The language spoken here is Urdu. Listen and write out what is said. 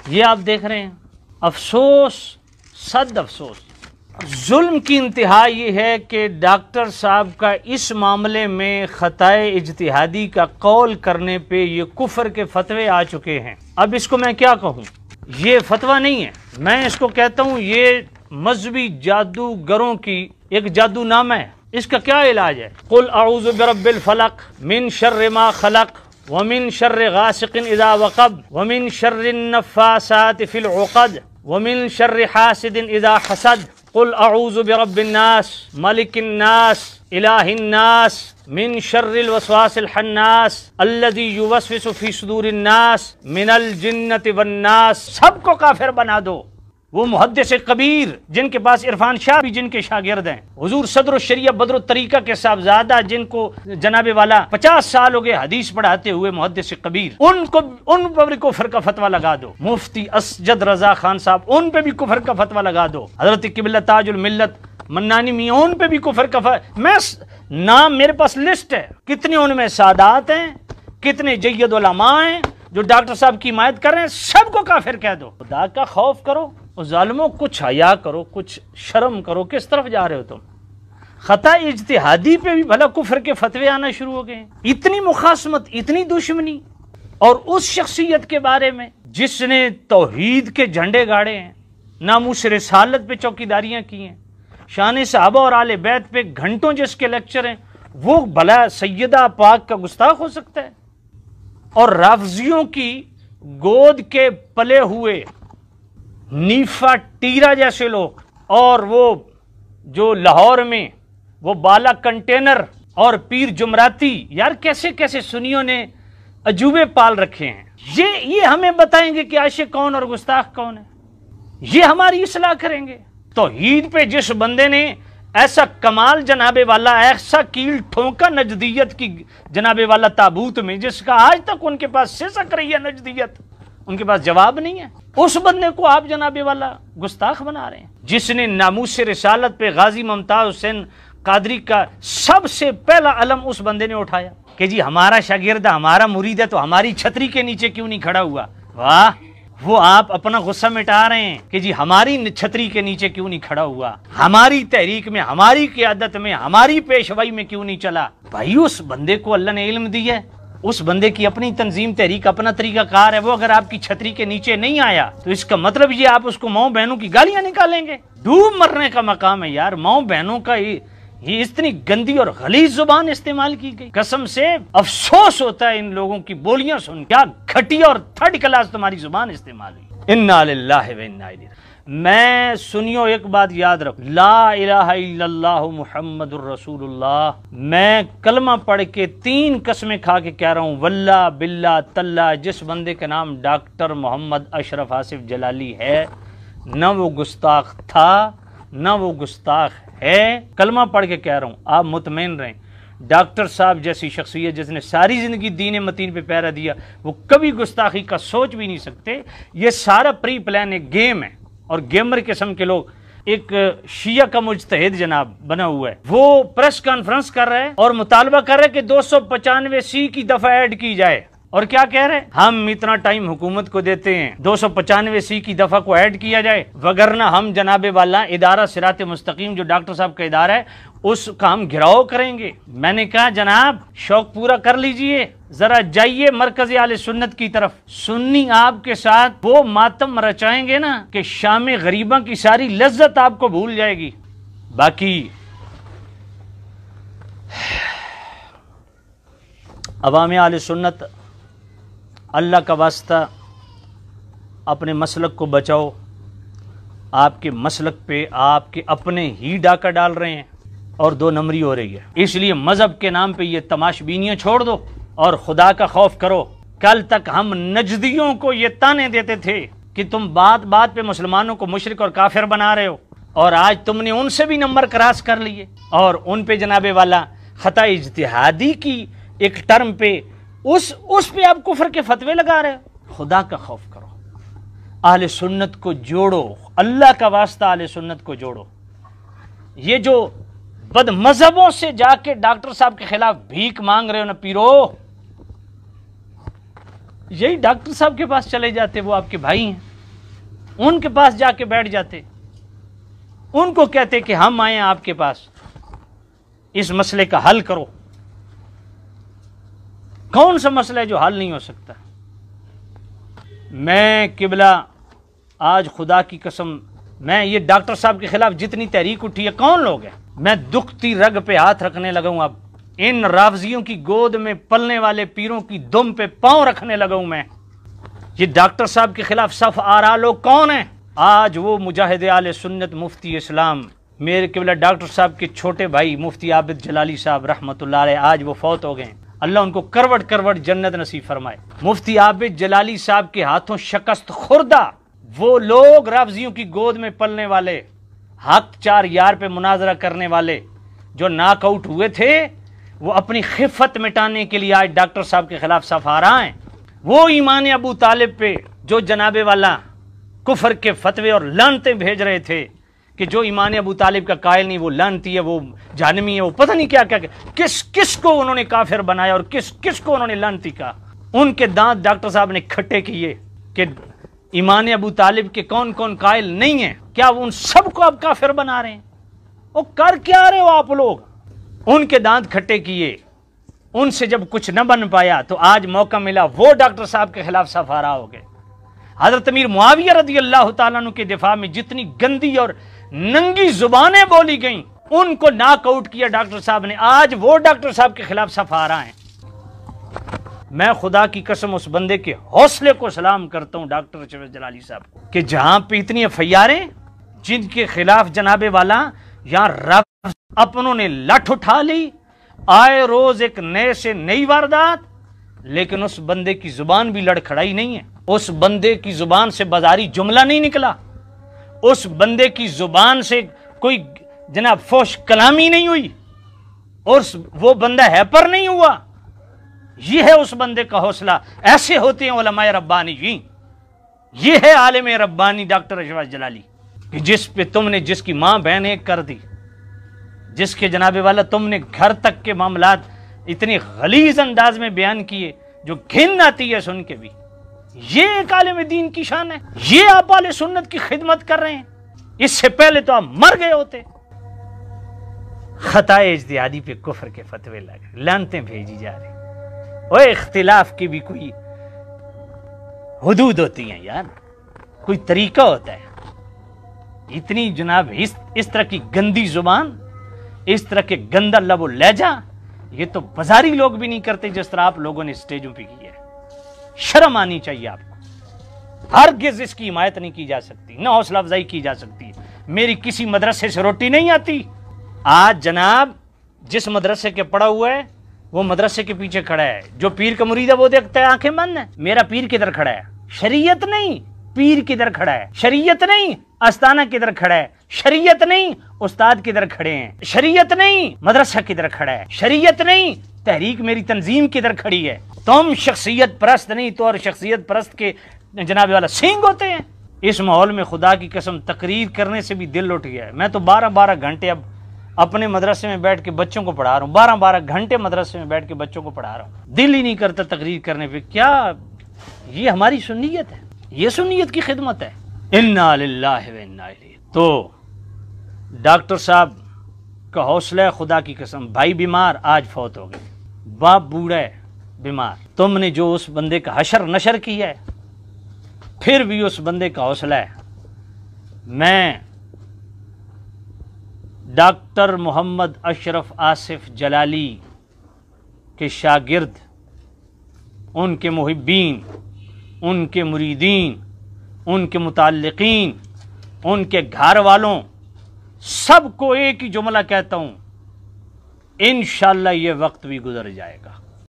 یہ آپ دیکھ رہے ہیں، افسوس صد افسوس، ظلم کی انتہا یہ ہے کہ ڈاکٹر صاحب کا اس معاملے میں خطائے اجتہادی کا قول کرنے پہ یہ کفر کے فتوے آ چکے ہیں۔ اب اس کو میں کیا کہوں، یہ فتویٰ نہیں ہے، میں اس کو کہتا ہوں یہ مذہبی جادوگروں کی ایک جادو نامہ ہے۔ اس کا کیا علاج ہے؟ قل اعوذ برب الفلق من شر ما خلق ومن شر غاسق اذا وقب ومن شر النفاثات في العقد ومن شر حاسد اذا حسد قل اعوذ برب الناس ملک الناس الہ الناس من شر الوسواس الخناس الذي يوسوس في صدور الناس من الجنۃ والناس۔ سب کو کافر بنا دو۔ وہ محدث کبیر جن کے پاس عرفان شاہ بھی جن کے شاگرد ہیں، حضور صدر الشریعہ بدر الطریقہ کے صاحبزادہ جن کو جناب والا 50 سال ہو گئے حدیث پڑھاتے ہوئے محدث کبیر، ان پر بھی کفر کا فتویٰ لگا دو۔ مفتی اسجد رضا خان صاحب، ان پہ بھی کفر کا فتویٰ لگا دو۔ حضرت قبلہ تاج الملت منانی میاں، ان پہ بھی کفر کا میں نام میرے پاس لسٹ ہے، کتنے ان میں سادات ہیں، کتنے جید علماء ہیں جو ڈاکٹر صاحب کی حمایت کر رہے ہیں، سب کو کافر کہہ دو۔ خدا کا خوف کرو اور ظالموں، کچھ حیا کرو، کچھ شرم کرو، کس طرف جا رہے ہو تم؟ خطا اجتہادی پہ بھی بھلا کفر کے فتوے آنا شروع ہو گئے ہیں۔ اتنی مخاصمت، اتنی دشمنی، اور اس شخصیت کے بارے میں جس نے توحید کے جھنڈے گاڑے ہیں، ناموس رسالت پہ چوکیداریاں کی ہیں، شان صحابہ اور آل بیت پہ گھنٹوں جس کے لیکچر ہیں، وہ بھلا سیدہ پاک کا گستاخ ہو سکتا ہے؟ اور رافضیوں کی گود کے پلے ہوئے نیفا ٹیرا جیسے لوگ، اور وہ جو لاہور میں وہ بالا کنٹینر اور پیر جمراتی، یار کیسے کیسے سنیوں نے عجوبے پال رکھے ہیں۔ یہ ہمیں بتائیں گے کہ عاشق کون اور گستاخ کون ہے؟ یہ ہماری اصلاح کریں گے؟ توحید پہ جس بندے نے ایسا کمال جناب والا، ایسا کیل ٹھونکا نجدیت کی جناب والا تابوت میں، جس کا آج تک ان کے پاس سسک رہی ہے نجدیت، ان کے پاس جواب نہیں ہے، اس بندے کو آپ جناب والا گستاخ بنا رہے ہیں۔ جس نے ناموس رسالت پہ غازی ممتاز حسین قادری کا سب سے پہلا علم اس بندے نے اٹھایا کہ جی ہمارا شاگرد، ہمارا مرید ہے تو ہماری چھتری کے نیچے کیوں نہیں کھڑا ہوا؟ واہ، وہ آپ اپنا غصہ مٹا رہے ہیں کہ جی ہماری چھتری کے نیچے کیوں نہیں کھڑا ہوا، ہماری تحریک میں، ہماری قیادت میں، ہماری پیشوائی میں کیوں نہیں چلا؟ بھائی اس بندے کو اللہ نے علم دی ہے، اس بندے کی اپنی تنظیم تحریک، اپنا طریقہ کار ہے، وہ اگر آپ کی چھتری کے نیچے نہیں آیا تو اس کا مطلب یہ آپ اس کو ماؤں بہنوں کی گالیاں نکالیں گے؟ ڈوب مرنے کا مقام ہے یار۔ ماؤں بہنوں کا یہ اتنی گندی اور غلیظ زبان استعمال کی گئی، قسم سے افسوس ہوتا ہے ان لوگوں کی بولیاں سن، کیا گھٹیا اور تھرڈ کلاس تمہاری زبان استعمال ہوئی۔ انا للہ و انا الیہ۔ میں سنیو ایک بات یاد رکھ، لا الہ الا اللہ محمد الرسول اللہ۔ میں کلمہ پڑھ کے 3 قسمیں کھا کے کہہ رہا ہوں، واللہ باللہ تاللہ، جس بندے کا نام ڈاکٹر محمد اشرف آصف جلالی ہے، نہ وہ گستاخ تھا نہ وہ گستاخ ہے، کلمہ پڑھ کے کہہ رہا ہوں، آپ مطمئن رہیں۔ ڈاکٹر صاحب جیسی شخصیت جس نے ساری زندگی دین متین پہ پہرا دیا، وہ کبھی گستاخی کا سوچ بھی نہیں سکتے۔ یہ سارا پری پلان ایک گیم ہے، اور گیمر قسم کے لوگ، ایک شیعہ کا مجتہد جناب بنا ہوا ہے، وہ پریس کانفرنس کر رہے ہیں اور مطالبہ کر رہے ہیں کہ 295C کی دفعہ ایڈ کی جائے، اور کیا کہہ رہے ہیں؟ ہم اتنا ٹائم حکومت کو دیتے ہیں 295C کی دفعہ کو ایڈ کیا جائے، وگرنہ ہم جناب والا ادارہ صراط مستقیم جو ڈاکٹر صاحب کا ادارہ ہے اس کا ہم گھراؤ کریں گے۔ میں نے کہا جناب شوق پورا کر لیجئے، ذرا جائیے مرکز اہل سنت کی طرف، سنی آپ کے ساتھ وہ ماتم رچائیں گے نا کہ شام غریباں کی ساری لذت آپ کو بھول جائے گی۔ باقی عوام اہل سنت، اللہ کا واسطہ اپنے مسلک کو بچاؤ، آپ کے مسلک پہ آپ کے اپنے ہی ڈاکہ ڈال رہے ہیں اور 2 نمبری ہو رہی ہے، اس لیے مذہب کے نام پہ یہ تماش بینیاں چھوڑ دو اور خدا کا خوف کرو۔ کل تک ہم نجدیوں کو یہ تانے دیتے تھے کہ تم بات بات پہ مسلمانوں کو مشرک اور کافر بنا رہے ہو، اور آج تم نے ان سے بھی نمبر کراس کر لیے اور ان پہ جناب والا خطا اجتہادی کی ایک ٹرم پہ اس پہ آپ کفر کے فتوے لگا رہے ہو۔ خدا کا خوف کرو، اہل سنت کو جوڑو، اللہ کا واسطہ اہل سنت کو جوڑو۔ یہ جو بد مذہبوں سے جا کے ڈاکٹر صاحب کے خلاف بھیک مانگ رہے ہو نا پیرو، یہی ڈاکٹر صاحب کے پاس چلے جاتے، وہ آپ کے بھائی ہیں، ان کے پاس جا کے بیٹھ جاتے، ان کو کہتے کہ ہم آئیں آپ کے پاس، اس مسئلے کا حل کرو۔ کون سا مسئلہ ہے جو حل نہیں ہو سکتا؟ میں قبلہ آج خدا کی قسم، میں یہ ڈاکٹر صاحب کے خلاف جتنی تحریک اٹھی ہے، کون لوگ ہیں، میں دکھتی رگ پہ ہاتھ رکھنے لگا ہوں، اب ان رافضیوں کی گود میں پلنے والے پیروں کی دم پہ پاؤں رکھنے لگا ہوں میں۔ یہ ڈاکٹر صاحب کے خلاف صف آرا لوگ کون ہیں؟ آج وہ مجاہد اہل سنت مفتی اسلام میرے قبلہ ڈاکٹر صاحب کے چھوٹے بھائی مفتی عابد جلالی صاحب رحمۃ اللہ علیہ، آج وہ فوت ہو گئے ہیں، اللہ ان کو کروڑ کروڑ جنت نصیب فرمائے۔ مفتی عابد جلالی صاحب کے ہاتھوں شکست خوردہ وہ لوگ رافضیوں کی گود میں پلنے والے، حق چار یار پہ مناظرہ کرنے والے جو ناک آؤٹ ہوئے تھے، وہ اپنی خفت مٹانے کے لیے آج ڈاکٹر صاحب کے خلاف صف آ رہا ہیں۔ وہ ایمان ابو طالب پہ جو جناب والا کفر کے فتوے اور لعنتیں بھیج رہے تھے کہ جو ایمان ابو طالب کا قائل نہیں وہ لعنتی ہے، وہ جہنمی ہے، وہ پتہ نہیں کیا کیا، کس کو انہوں نے کافر بنایا اور کس کو انہوں نے لعنتی کہا۔ ان کے دانت ڈاکٹر صاحب نے کھٹے کیے کہ ایمان ابو طالب کے کون کون قائل نہیں ہیں، کیا ان سب کو اب کافر بنا رہے ہیں؟ وہ کر کیا رہے ہو آپ لوگ؟ ان کے دانت کھٹے کیے، ان سے جب کچھ نہ بن پایا تو آج موقع ملا، وہ ڈاکٹر صاحب کے خلاف صف آرا ہو گئے۔ حضرت امیر معاویہ رضی اللہ تعالیٰ عنہ کے دفاع میں جتنی گندی اور ننگی زبانیں بولی گئیں، ان کو ناک آؤٹ کیا ڈاکٹر صاحب نے، آج وہ ڈاکٹر صاحب کے خلاف صف آرا ہیں۔ میں خدا کی قسم اس بندے کے حوصلے کو سلام کرتا ہوں، ڈاکٹر اشرف جلالی صاحب کو، کہ جہاں پہ اتنی فیاریں جن کے خلاف جناب والا یہاں رب اپنوں نے لٹھ اٹھا لی، آئے روز ایک نئے سے نئی واردات، لیکن اس بندے کی زبان بھی لڑکھڑائی نہیں ہے، اس بندے کی زبان سے بازاری جملہ نہیں نکلا، اس بندے کی زبان سے کوئی جناب فوش کلامی نہیں ہوئی، اور وہ بندہ ہیپر نہیں ہوا۔ یہ ہے اس بندے کا حوصلہ، ایسے ہوتے ہیں علماء ربانی جی، یہ ہے عالم ربانی ڈاکٹر اشرف جلالی، کہ جس پہ تم نے جس کی ماں بہن ایک کر دی، جس کے جناب والا تم نے گھر تک کے معاملات اتنے غلیظ انداز میں بیان کیے جو گھن آتی ہے سن کے بھی، یہ ایک عالم دین کی شان ہے، یہ آپ اہل سنت کی خدمت کر رہے ہیں، اس سے پہلے تو آپ مر گئے ہوتے۔ خطائے اجتہادی پہ کفر کے فتوے لگ، لعنتیں بھیجی جا رہی، وہ اختلاف کی بھی کوئی حدود ہوتی ہیں یار، کوئی طریقہ ہوتا ہے۔ اتنی جناب اس طرح کی گندی زبان، اس طرح کے گندا لب و لہجہ، یہ تو بازاری لوگ بھی نہیں کرتے جس طرح آپ لوگوں نے اسٹیجوں پہ کی ہے۔ شرم آنی چاہیے آپ کو، ہرگز اس کی حمایت نہیں کی جا سکتی، نہ حوصلہ افزائی کی جا سکتی۔ میری کسی مدرسے سے روٹی نہیں آتی، آج جناب جس مدرسے کے پڑھا ہوا ہے وہ مدرسے کے پیچھے کھڑا ہے، جو پیر کا مرید ہے وہ دیکھتا ہے آنکھیں بند ہیں، میرا پیر کدھر کھڑا ہے؟ شریعت نہیں، پیر کدھر کھڑا ہے؟ شریعت نہیں، استانہ کدھر کھڑا ہے؟ شریعت نہیں، استاد کدھر کھڑے ہیں؟ شریعت نہیں، مدرسہ کدھر کھڑا ہے؟ شریعت نہیں، تحریک میری تنظیم کدھر کھڑی ہے؟ تم شخصیت پرست نہیں تو اور شخصیت پرست کے جناب والا سینگ ہوتے ہیں۔ اس ماحول میں خدا کی قسم تقریر کرنے سے بھی دل اٹھ گیا ہے۔ میں تو 12 گھنٹے اب اپنے مدرسے میں بیٹھ کے بچوں کو پڑھا رہا ہوں، 12 گھنٹے مدرسے میں بیٹھ کے بچوں کو پڑھا رہا ہوں، دل ہی نہیں کرتا تقریر کرنے پہ۔ کیا یہ ہماری سنیت ہے؟ یہ سنیت کی خدمت ہے؟ انا للہ و انا الیہ۔ تو ڈاکٹر صاحب کا حوصلہ ہے خدا کی قسم، بھائی بیمار آج فوت ہو گئے، باپ بوڑھا ہے بیمار، تم نے جو اس بندے کا حشر نشر کیا ہے، پھر بھی اس بندے کا حوصلہ ہے۔ میں ڈاکٹر محمد اشرف آصف جلالی کے شاگرد، ان کے محبین، ان کے مریدین، ان کے متعلقین، ان کے گھر والوں، سب کو ایک ہی جملہ کہتا ہوں، انشاءاللہ یہ وقت بھی گزر جائے گا۔